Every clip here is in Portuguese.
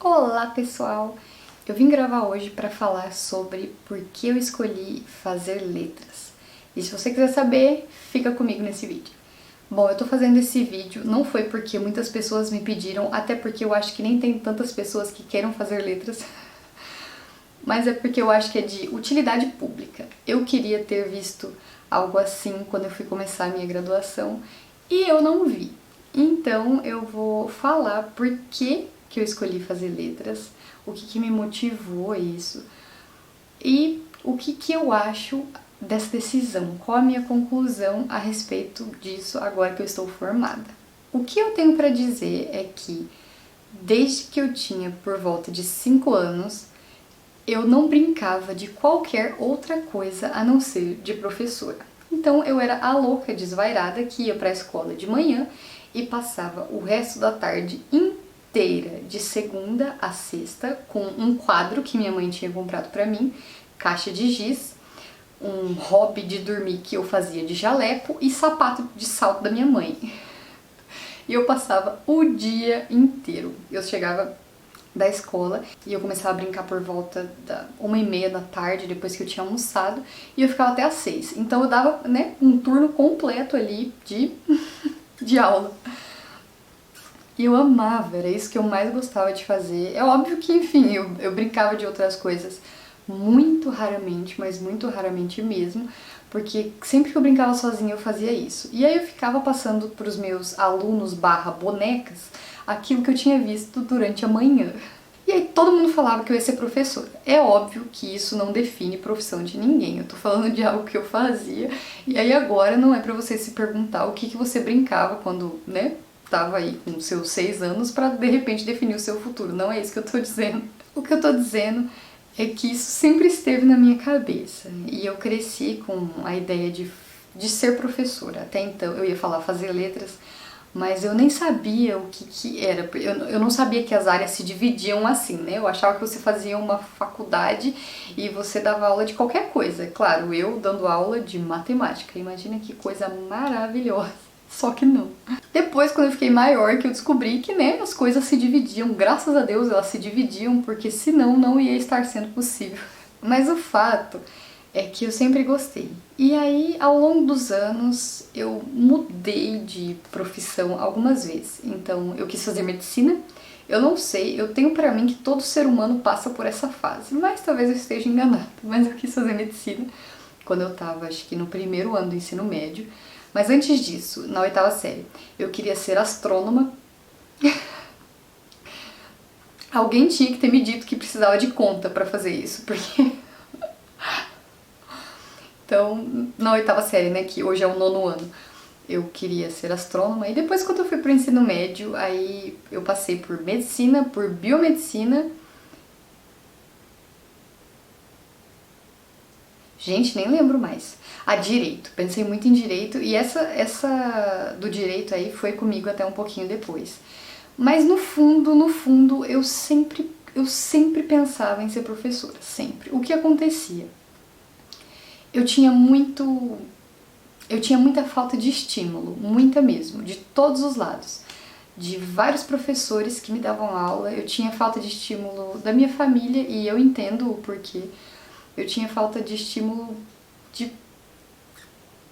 Olá pessoal! Eu vim gravar hoje para falar sobre por que eu escolhi fazer letras. E se você quiser saber, fica comigo nesse vídeo. Bom, eu tô fazendo esse vídeo não foi porque muitas pessoas me pediram, até porque eu acho que nem tem tantas pessoas que queiram fazer letras, mas é porque eu acho que é de utilidade pública. Eu queria ter visto algo assim quando eu fui começar a minha graduação e eu não vi. Então eu vou falar por que eu escolhi fazer letras, o que me motivou a isso e o que eu acho dessa decisão, qual a minha conclusão a respeito disso agora que eu estou formada. O que eu tenho para dizer é que desde que eu tinha por volta de 5 anos, eu não brincava de qualquer outra coisa a não ser de professora. Então eu era a louca desvairada que ia para a escola de manhã e passava o resto da tarde inteira, de segunda a sexta, com um quadro que minha mãe tinha comprado para mim, caixa de giz, um hobby de dormir que eu fazia de jaleco e sapato de salto da minha mãe. E eu passava o dia inteiro. Eu chegava da escola e eu começava a brincar por volta da 1h30 da tarde, depois que eu tinha almoçado, e eu ficava até às 6. Então eu dava, um turno completo ali de aula. E eu amava, era isso que eu mais gostava de fazer. É óbvio que, enfim, eu brincava de outras coisas muito raramente, mas muito raramente mesmo, porque sempre que eu brincava sozinha eu fazia isso. E aí eu ficava passando para os meus alunos / bonecas aquilo que eu tinha visto durante a manhã. E aí todo mundo falava que eu ia ser professora. É óbvio que isso não define profissão de ninguém, eu tô falando de algo que eu fazia, e aí agora não é pra você se perguntar o que você brincava quando, tava aí com seus 6 anos pra de repente definir o seu futuro. Não é isso que eu tô dizendo. O que eu tô dizendo é que isso sempre esteve na minha cabeça, e eu cresci com a ideia de ser professora. Até então eu ia falar fazer letras, mas eu nem sabia o que era. Eu não sabia que as áreas se dividiam assim, né? Eu achava que você fazia uma faculdade e você dava aula de qualquer coisa. Claro, eu dando aula de matemática. Imagina que coisa maravilhosa. Só que não. Depois, quando eu fiquei maior, que eu descobri que, as coisas se dividiam. Graças a Deus elas se dividiam, porque senão não ia estar sendo possível. Mas o fato é que eu sempre gostei. E aí, ao longo dos anos, eu mudei de profissão algumas vezes. Então, eu quis fazer medicina. Eu não sei, eu tenho pra mim que todo ser humano passa por essa fase, mas talvez eu esteja enganada. Mas eu quis fazer medicina quando eu tava, acho que no primeiro ano do ensino médio. Mas antes disso, na 8ª série, eu queria ser astrônoma. Alguém tinha que ter me dito que precisava de conta pra fazer isso, porque... Então, na 8ª série, que hoje é o 9º ano, eu queria ser astrônoma. E depois, quando eu fui pro ensino médio, aí eu passei por medicina, por biomedicina. Gente, nem lembro mais. Direito. Pensei muito em direito e essa do direito aí foi comigo até um pouquinho depois. Mas no fundo, eu sempre pensava em ser professora, sempre. O que acontecia? Eu tinha muita falta de estímulo, muita mesmo, de todos os lados. De vários professores que me davam aula, eu tinha falta de estímulo da minha família e eu entendo o porquê. Eu tinha falta de estímulo de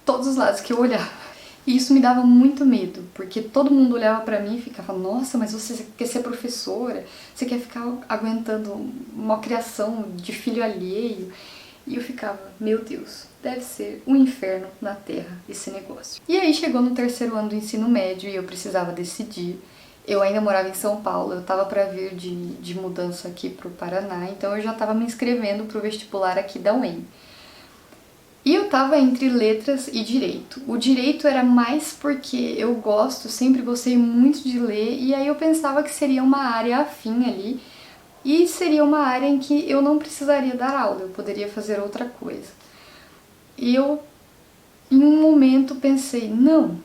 todos os lados que eu olhava. E isso me dava muito medo, porque todo mundo olhava pra mim e ficava: nossa, mas você quer ser professora? Você quer ficar aguentando uma criação de filho alheio? E eu ficava: meu Deus, deve ser um inferno na Terra esse negócio. E aí chegou no 3º ano do ensino médio e eu precisava decidir. Eu ainda morava em São Paulo, eu tava pra vir de mudança aqui pro Paraná, então eu já tava me inscrevendo pro vestibular aqui da UEM. E eu tava entre letras e direito. O direito era mais porque eu sempre gostei muito de ler, e aí eu pensava que seria uma área afim ali, e seria uma área em que eu não precisaria dar aula, eu poderia fazer outra coisa. E eu, em um momento, pensei: não,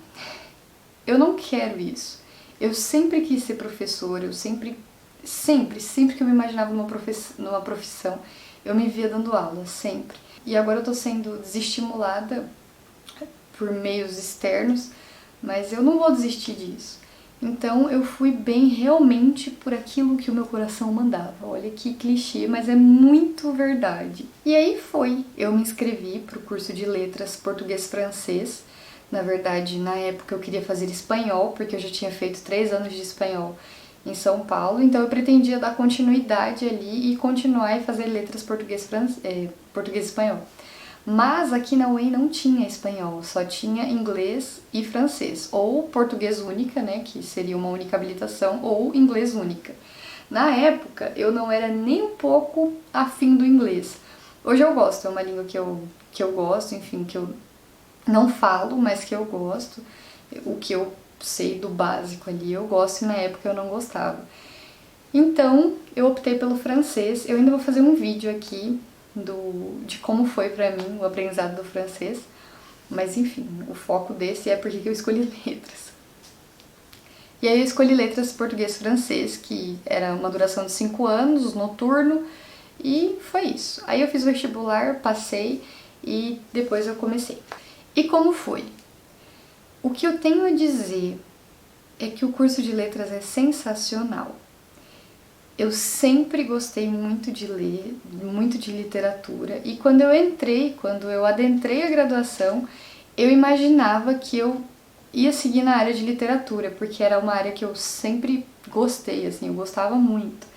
eu não quero isso. Eu sempre quis ser professora, eu sempre que eu me imaginava numa profissão, eu me via dando aula, sempre. E agora eu tô sendo desestimulada por meios externos, mas eu não vou desistir disso. Então eu fui bem realmente por aquilo que o meu coração mandava. Olha que clichê, mas é muito verdade. E aí foi, eu me inscrevi para o curso de letras português-francês. Na verdade, na época eu queria fazer espanhol, porque eu já tinha feito 3 anos de espanhol em São Paulo, então eu pretendia dar continuidade ali e continuar e fazer letras português-espanhol. Mas aqui na UEM não tinha espanhol, só tinha inglês e francês, ou português única, né, que seria uma única habilitação, ou inglês única. Na época, eu não era nem um pouco afim do inglês. Hoje eu gosto, é uma língua que eu gosto, enfim, que eu não falo, mas que eu gosto. O que eu sei do básico ali eu gosto e na época eu não gostava. Então, eu optei pelo francês. Eu ainda vou fazer um vídeo aqui de como foi pra mim o aprendizado do francês. Mas enfim, o foco desse é porque eu escolhi letras. E aí eu escolhi letras português-francês, que era uma duração de 5 anos, noturno, e foi isso. Aí eu fiz o vestibular, passei e depois eu comecei. E como foi? O que eu tenho a dizer é que o curso de letras é sensacional. Eu sempre gostei muito de ler, muito de literatura, e quando eu adentrei a graduação, eu imaginava que eu ia seguir na área de literatura, porque era uma área que eu sempre gostei, assim, eu gostava muito.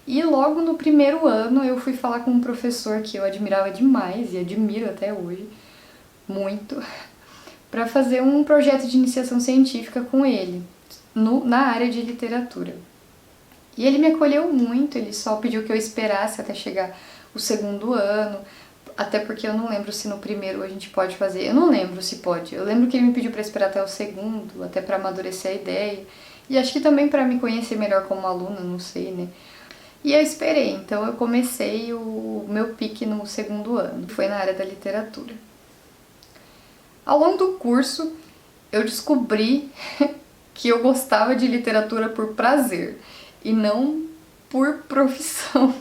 E logo no primeiro ano eu fui falar com um professor que eu admirava demais, e admiro até hoje, muito, para fazer um projeto de iniciação científica com ele, na área de literatura. E ele me acolheu muito, ele só pediu que eu esperasse até chegar o segundo ano, até porque eu não lembro se no primeiro a gente pode fazer, eu não lembro se pode, eu lembro que ele me pediu para esperar até o segundo, até para amadurecer a ideia, e acho que também para me conhecer melhor como aluna, não sei, né? E eu esperei, então eu comecei o meu pique no segundo ano, foi na área da literatura. Ao longo do curso, eu descobri que eu gostava de literatura por prazer e não por profissão.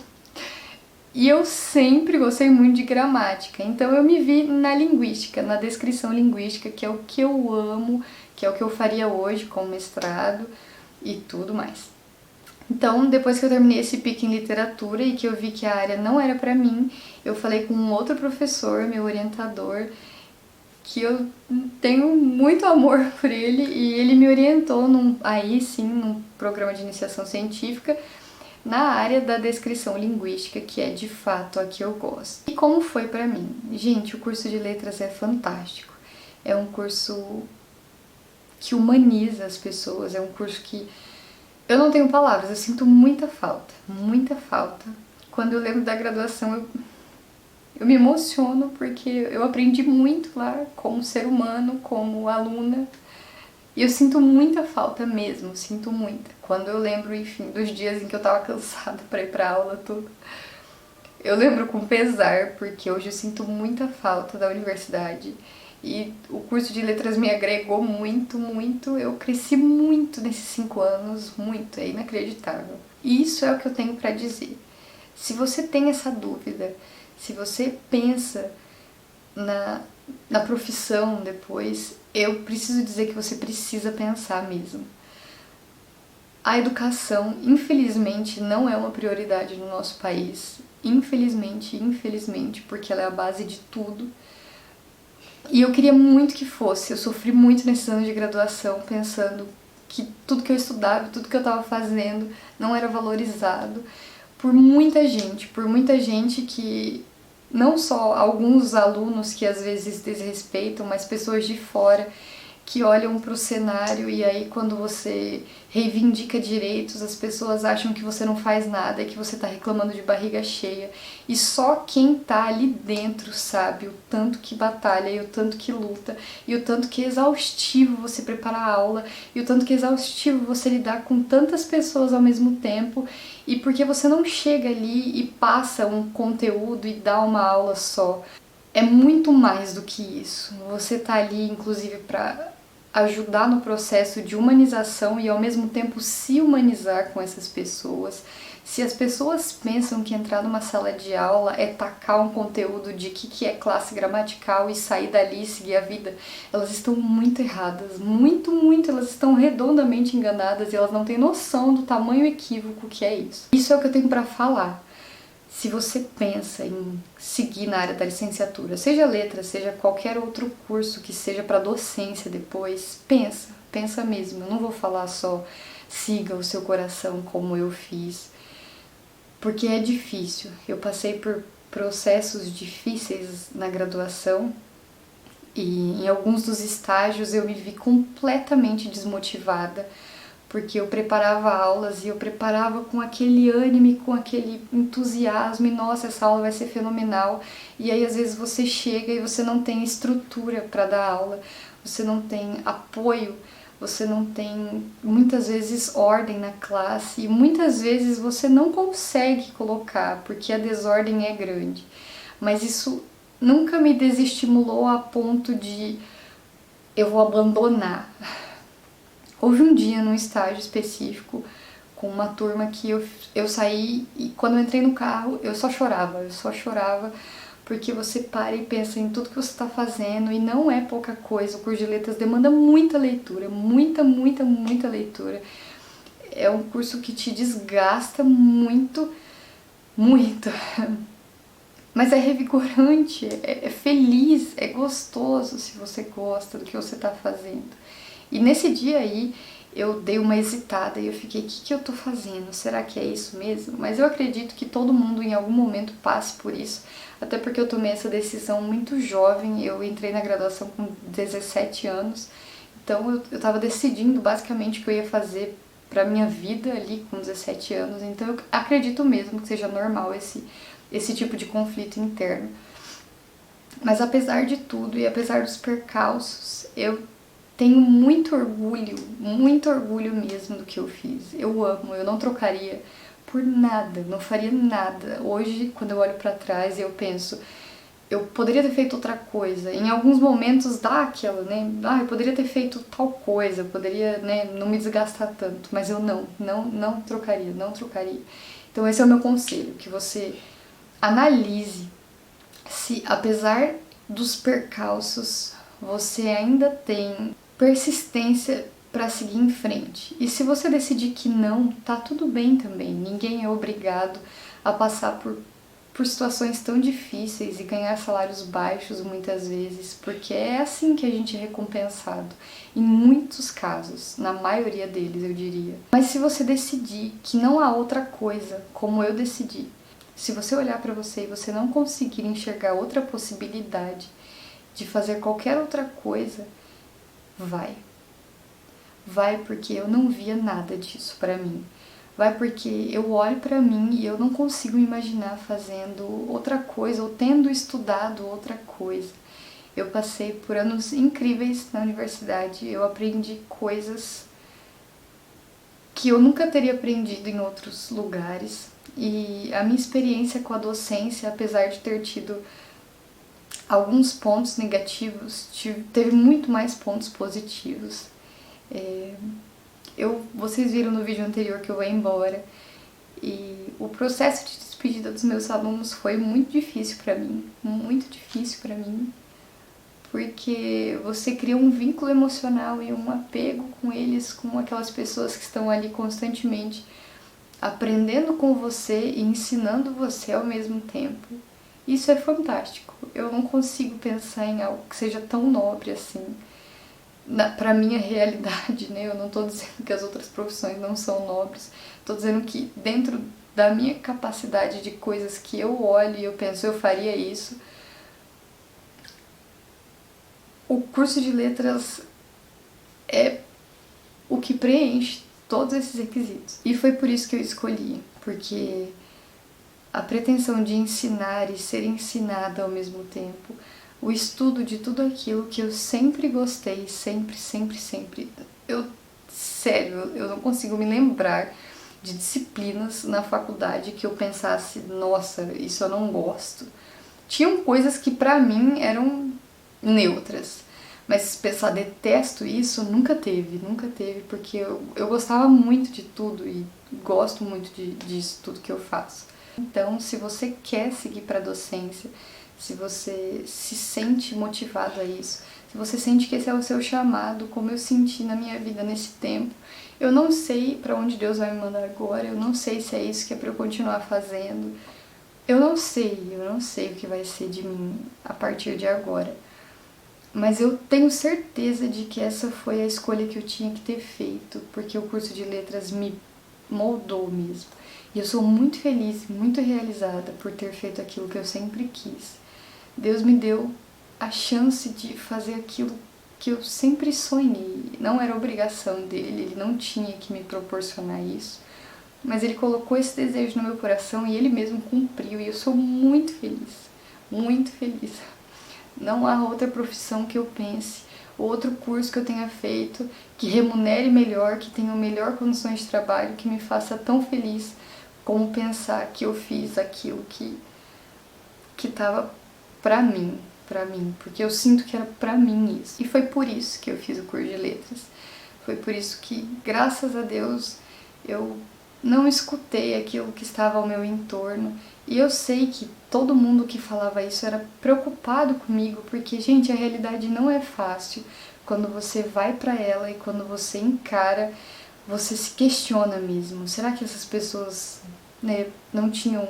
E eu sempre gostei muito de gramática, então eu me vi na linguística, na descrição linguística, que é o que eu amo, que é o que eu faria hoje com o mestrado e tudo mais. Então, depois que eu terminei esse pique em literatura e que eu vi que a área não era pra mim, eu falei com um outro professor, meu orientador, que eu tenho muito amor por ele, e ele me orientou aí sim num programa de iniciação científica na área da descrição linguística, que é de fato a que eu gosto. E como foi pra mim? Gente, o curso de letras é fantástico. É um curso que humaniza as pessoas, é um curso que eu não tenho palavras, eu sinto muita falta, muita falta. Quando eu lembro da graduação, eu me emociono porque eu aprendi muito lá como ser humano, como aluna. E eu sinto muita falta mesmo, sinto muita. Quando eu lembro, enfim, dos dias em que eu tava cansada pra ir pra aula, tudo. Eu lembro com pesar, porque hoje eu sinto muita falta da universidade. E o curso de letras me agregou muito, muito. Eu cresci muito nesses 5 anos, muito, é inacreditável. E isso é o que eu tenho pra dizer. Se você tem essa dúvida, se você pensa na profissão depois, eu preciso dizer que você precisa pensar mesmo. A educação, infelizmente, não é uma prioridade no nosso país. Infelizmente, porque ela é a base de tudo. E eu queria muito que fosse. Eu sofri muito nesses anos de graduação pensando que tudo que eu estudava, tudo que eu estava fazendo não era valorizado por muita gente que não só alguns alunos que às vezes desrespeitam, mas pessoas de fora que olham para o cenário e aí quando você reivindica direitos, as pessoas acham que você não faz nada e que você está reclamando de barriga cheia. E só quem tá ali dentro sabe o tanto que batalha e o tanto que luta e o tanto que é exaustivo você preparar a aula e o tanto que é exaustivo você lidar com tantas pessoas ao mesmo tempo, e porque você não chega ali e passa um conteúdo e dá uma aula só. É muito mais do que isso. Você tá ali, inclusive, para ajudar no processo de humanização e ao mesmo tempo se humanizar com essas pessoas, Se as pessoas pensam que entrar numa sala de aula é tacar um conteúdo de que é classe gramatical e sair dali e seguir a vida, elas estão muito erradas, muito, muito, elas estão redondamente enganadas e elas não têm noção do tamanho equívoco que é isso. Isso é o que eu tenho para falar. Se você pensa em seguir na área da licenciatura, seja letras, seja qualquer outro curso que seja para docência depois, pensa mesmo. Eu não vou falar só siga o seu coração como eu fiz, porque é difícil. Eu passei por processos difíceis na graduação e em alguns dos estágios eu me vi completamente desmotivada, porque eu preparava aulas e eu preparava com aquele ânimo, com aquele entusiasmo, e nossa, essa aula vai ser fenomenal. E aí às vezes você chega e você não tem estrutura para dar aula, você não tem apoio, você não tem muitas vezes ordem na classe e muitas vezes você não consegue colocar porque a desordem é grande. Mas isso nunca me desestimulou a ponto de eu vou abandonar. Houve um dia num estágio específico com uma turma que eu saí e quando eu entrei no carro eu só chorava porque você para e pensa em tudo que você está fazendo e não é pouca coisa. O curso de letras demanda muita leitura, muita leitura. É um curso que te desgasta muito, muito. Mas é revigorante, é feliz, é gostoso se você gosta do que você está fazendo. E nesse dia aí eu dei uma hesitada e eu fiquei, o que eu tô fazendo? Será que é isso mesmo? Mas eu acredito que todo mundo em algum momento passe por isso, até porque eu tomei essa decisão muito jovem, eu entrei na graduação com 17 anos, então eu tava decidindo basicamente o que eu ia fazer pra minha vida ali com 17 anos, então eu acredito mesmo que seja normal esse tipo de conflito interno. Mas apesar de tudo e apesar dos percalços, eu tenho muito orgulho mesmo do que eu fiz. Eu amo, eu não trocaria por nada, não faria nada. Hoje, quando eu olho pra trás, eu penso, eu poderia ter feito outra coisa. Em alguns momentos dá aquela, né? Ah, eu poderia ter feito tal coisa, eu poderia, né, não me desgastar tanto. Mas eu não trocaria. Então esse é o meu conselho, que você analise se, apesar dos percalços, você ainda tem persistência para seguir em frente. E se você decidir que não, tá tudo bem também. Ninguém é obrigado a passar por situações tão difíceis e ganhar salários baixos muitas vezes, porque é assim que a gente é recompensado. Em muitos casos, na maioria deles eu diria. Mas se você decidir que não há outra coisa, como eu decidi, se você olhar para você e você não conseguir enxergar outra possibilidade de fazer qualquer outra coisa, vai porque eu não via nada disso pra mim. Vai porque eu olho pra mim e eu não consigo me imaginar fazendo outra coisa ou tendo estudado outra coisa. Eu passei por anos incríveis na universidade, eu aprendi coisas que eu nunca teria aprendido em outros lugares. E a minha experiência com a docência, apesar de ter tido alguns pontos negativos, teve muito mais pontos positivos. Vocês viram no vídeo anterior que eu vou embora e o processo de despedida dos meus alunos foi muito difícil pra mim, porque você cria um vínculo emocional e um apego com eles, com aquelas pessoas que estão ali constantemente aprendendo com você e ensinando você ao mesmo tempo. Isso é fantástico. Eu não consigo pensar em algo que seja tão nobre assim pra minha realidade, né? Eu não tô dizendo que as outras profissões não são nobres, tô dizendo que dentro da minha capacidade de coisas que eu olho e eu penso, eu faria isso, o curso de letras é o que preenche todos esses requisitos. E foi por isso que eu escolhi, porque a pretensão de ensinar e ser ensinada ao mesmo tempo, o estudo de tudo aquilo que eu sempre gostei, sempre. Sério, eu não consigo me lembrar de disciplinas na faculdade que eu pensasse, nossa, isso eu não gosto. Tinham coisas que pra mim eram neutras, Mas se pensar detesto isso, nunca teve, porque eu gostava muito de tudo e gosto muito disso tudo que eu faço. Então, se você quer seguir para a docência, se você se sente motivado a isso, se você sente que esse é o seu chamado, como eu senti na minha vida nesse tempo, eu não sei para onde Deus vai me mandar agora, eu não sei se é isso que é para eu continuar fazendo, eu não sei o que vai ser de mim a partir de agora. Mas eu tenho certeza de que essa foi a escolha que eu tinha que ter feito, porque o curso de letras me moldou mesmo. E eu sou muito feliz, muito realizada por ter feito aquilo que eu sempre quis. Deus me deu a chance de fazer aquilo que eu sempre sonhei. Não era obrigação dele, ele não tinha que me proporcionar isso. Mas ele colocou esse desejo no meu coração e ele mesmo cumpriu. E eu sou muito feliz, muito feliz. Não há outra profissão que eu pense, outro curso que eu tenha feito, que remunere melhor, que tenha melhor condições de trabalho, que me faça tão feliz como pensar que eu fiz aquilo que estava pra mim, porque eu sinto que era pra mim isso. E foi por isso que eu fiz o curso de letras. Foi por isso que, graças a Deus, eu não escutei aquilo que estava ao meu entorno. E eu sei que todo mundo que falava isso era preocupado comigo, porque, gente, a realidade não é fácil. Quando você vai pra ela e quando você encara, você se questiona mesmo. Será que essas pessoas, né, não tinham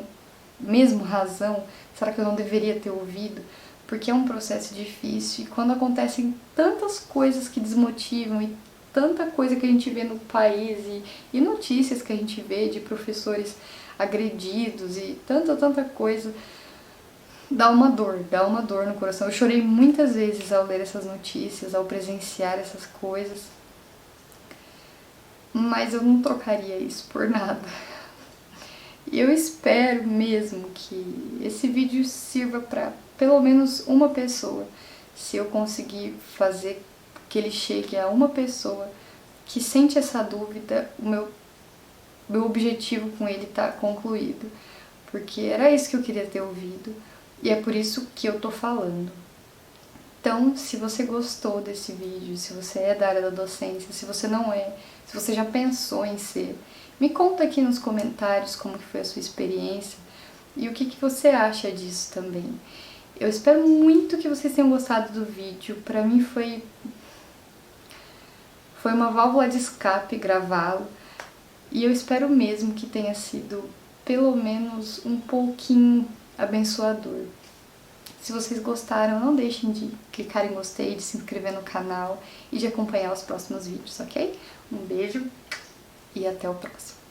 mesmo razão? Será que eu não deveria ter ouvido? Porque é um processo difícil e quando acontecem tantas coisas que desmotivam e tanta coisa que a gente vê no país e notícias que a gente vê de professores agredidos e tanta coisa, dá uma dor no coração. Eu chorei muitas vezes ao ler essas notícias, ao presenciar essas coisas, mas eu não trocaria isso por nada. E eu espero mesmo que esse vídeo sirva para pelo menos uma pessoa, se eu conseguir fazer que ele chegue a uma pessoa que sente essa dúvida, o meu objetivo com ele está concluído, porque era isso que eu queria ter ouvido e é por isso que eu tô falando. Então, se você gostou desse vídeo, se você é da área da docência, se você não é, se você já pensou em ser, me conta aqui nos comentários como que foi a sua experiência e o que você acha disso também. Eu espero muito que vocês tenham gostado do vídeo. Pra mim foi uma válvula de escape gravá-lo e eu espero mesmo que tenha sido pelo menos um pouquinho abençoador. Se vocês gostaram, não deixem de clicar em gostei, de se inscrever no canal e de acompanhar os próximos vídeos, ok? Um beijo e até o próximo.